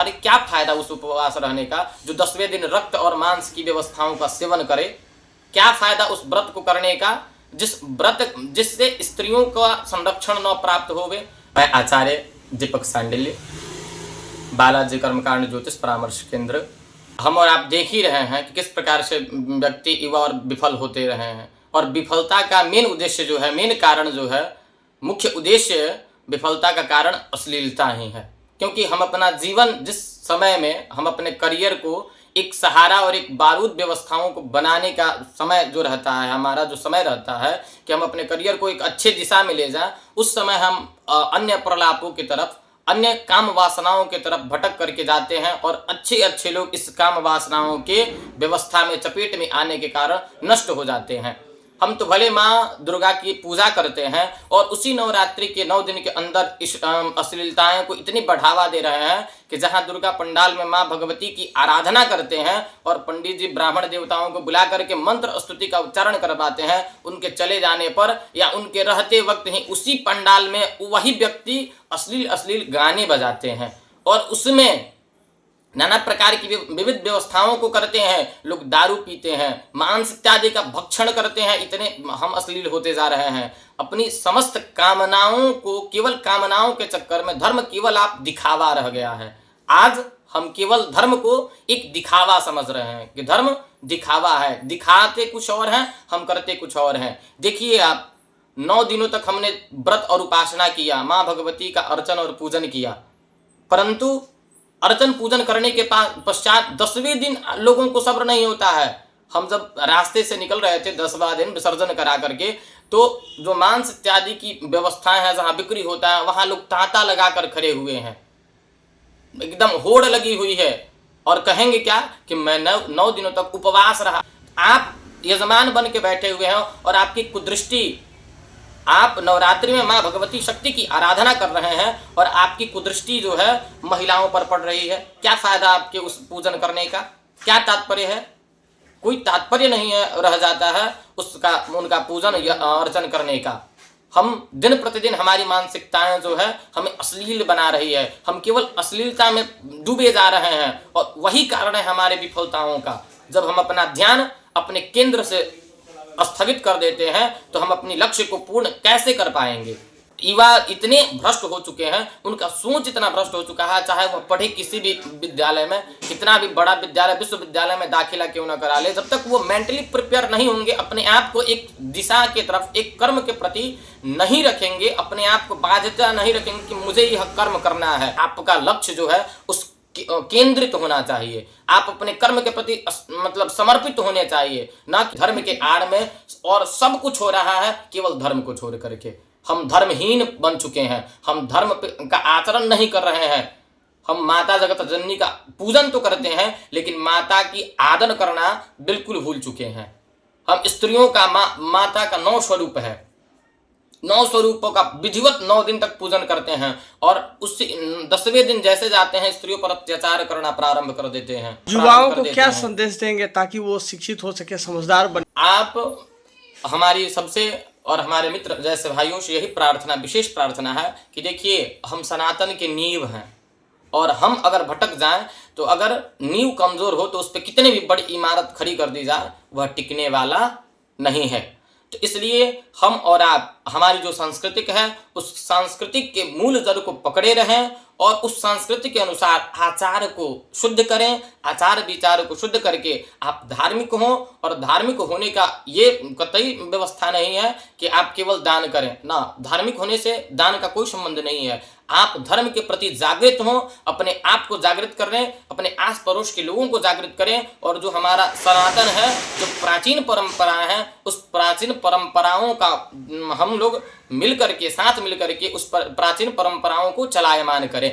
अरे क्या फायदा उस उपवास रहने का जो 10वें दिन रक्त और मांस की व्यवस्थाओं का सेवन करे? क्या फायदा उस व्रत को करने का जिससे स्त्रियों का संरक्षण न प्राप्त होवे? मैं आचार्य दीपक सांडिल्य, बालाजी कर्मकांड ज्योतिष परामर्श केंद्र। हम और आप देख ही रहे हैं कि किस प्रकार से व्यक्ति युवा और विफल होते रहे हैं, और विफलता का मेन उद्देश्य जो है, मेन कारण जो है, मुख्य उद्देश्य विफलता का कारण अश्लीलता ही है। क्योंकि हम अपना जीवन जिस समय में हम अपने करियर को एक सहारा और एक बारूद व्यवस्थाओं को बनाने का समय जो रहता है, हमारा जो समय रहता है कि हम अपने करियर को एक अच्छे दिशा में ले जाएं, उस समय हम अन्य प्रलापों की तरफ, अन्य काम वासनाओं की तरफ भटक करके जाते हैं, और अच्छे अच्छे लोग इस काम वासनाओं के व्यवस्था में चपेट में आने के कारण नष्ट हो जाते हैं। हम तो भले माँ दुर्गा की पूजा करते हैं और उसी नवरात्रि के 9 दिन के अंदर इस अश्लीलताएं को इतनी बढ़ावा दे रहे हैं कि जहां दुर्गा पंडाल में माँ भगवती की आराधना करते हैं और पंडित जी ब्राह्मण देवताओं को बुला करके मंत्र स्तुति का उच्चारण करवाते हैं, उनके चले जाने पर या उनके रहते वक्त ही उसी पंडाल में वही व्यक्ति अश्लील गाने बजाते हैं और उसमें नाना प्रकार की विविध व्यवस्थाओं को करते हैं। लोग दारू पीते हैं, मांस इत्यादि का भक्षण करते हैं। इतने हम अश्लील होते जा रहे हैं। अपनी समस्त कामनाओं को, केवल कामनाओं के चक्कर में धर्म केवल आप दिखावा रह गया है। आज हम केवल धर्म को एक दिखावा समझ रहे हैं कि धर्म दिखावा है, दिखाते कुछ और हैं, हम करते कुछ और हैं। देखिए आप, 9 दिनों तक हमने व्रत और उपासना किया, माँ भगवती का अर्चन और पूजन किया, परंतु अर्चन पूजन करने के पश्चात 10वें दिन लोगों को सब्र नहीं होता है। हम जब रास्ते से निकल रहे थे 10वां दिन विसर्जन करा करके, तो जो मांस इत्यादि की व्यवस्थाएं हैं, जहां बिक्री होता है, वहां लोग तांता लगा कर खड़े हुए हैं, एकदम होड़ लगी हुई है, और कहेंगे क्या कि मैं 9 दिनों तक उपवास रहा। आप यजमान बन के बैठे हुए हैं और आपकी कुदृष्टि, आप नवरात्रि में माँ भगवती शक्ति की आराधना कर रहे हैं और आपकी कुदृष्टि जो है महिलाओं पर पड़ रही है। क्या फायदा आपके उस पूजन करने का? क्या तात्पर्य है? कोई तात्पर्य नहीं है, रह जाता है उसका, उनका पूजन या अर्चन करने का। हम दिन प्रतिदिन, हमारी मानसिकताएं जो है हमें अश्लील बना रही है। हम केवल अश्लीलता में डूबे जा रहे हैं और वही कारण है हमारे विफलताओं का। जब हम अपना ध्यान अपने केंद्र से स्थगित कर देते हैं तो हम अपनी लक्ष्य को पूर्ण कैसे कर पाएंगे? युवा इतने भ्रष्ट हो चुके हैं, उनका सोच इतना भ्रष्ट हो चुका है, चाहे वह पढ़े किसी भी विद्यालय में, कितना भी बड़ा विद्यालय, विश्वविद्यालय में दाखिला क्यों न करा ले, जब तक वो मेंटली प्रिपेयर नहीं होंगे, अपने आप को एक दिशा के तरफ, एक कर्म के प्रति नहीं रखेंगे, अपने आप को बाध्यता नहीं रखेंगे कि मुझे यह कर्म करना है। आपका लक्ष्य जो है उस केंद्रित होना चाहिए। आप अपने कर्म के प्रति मतलब समर्पित होने चाहिए, ना कि धर्म के आड़ में। और सब कुछ हो रहा है केवल धर्म को छोड़ करके। हम धर्महीन बन चुके हैं, हम धर्म का आचरण नहीं कर रहे हैं। हम माता जगत जननी का पूजन तो करते हैं, लेकिन माता की आदर करना बिल्कुल भूल चुके हैं। हम स्त्रियों का माता का 9 स्वरूप है, 9 स्वरूपों का विधिवत 9 दिन तक पूजन करते हैं, और उससे 10वें दिन जैसे जाते हैं स्त्रियों पर अत्याचार करना प्रारंभ कर देते हैं। युवाओं को क्या संदेश देंगे ताकि वो शिक्षित हो सके, समझदार बने? आप हमारी सबसे और हमारे मित्र जैसे भाइयों से यही प्रार्थना, विशेष प्रार्थना है कि देखिए, हम सनातन के नींव हैं, और हम अगर भटक जाएं तो अगर नींव कमजोर हो तो उस पर कितनी भी बड़ी इमारत खड़ी कर दी जाए, वह टिकने वाला नहीं है। तो इसलिए हम और आप, हमारी जो सांस्कृतिक है, उस सांस्कृतिक के मूल जड़ को पकड़े रहें और उस संस्कृति के अनुसार आचार को शुद्ध करें। आचार विचार को शुद्ध करके आप धार्मिक हों, और धार्मिक होने का ये कतई व्यवस्था नहीं है कि आप केवल दान करें ना। धार्मिक होने से दान का कोई संबंध नहीं है। आप धर्म के प्रति जागृत हों, अपने आप को जागृत करें, अपने आस पड़ोस के लोगों को जागृत करें, और जो हमारा सनातन है, जो प्राचीन परंपराएं हैं, उस प्राचीन परंपराओं का हम लोग मिल करके, साथ मिल करके उस प्राचीन परंपराओं को चलायमान करें।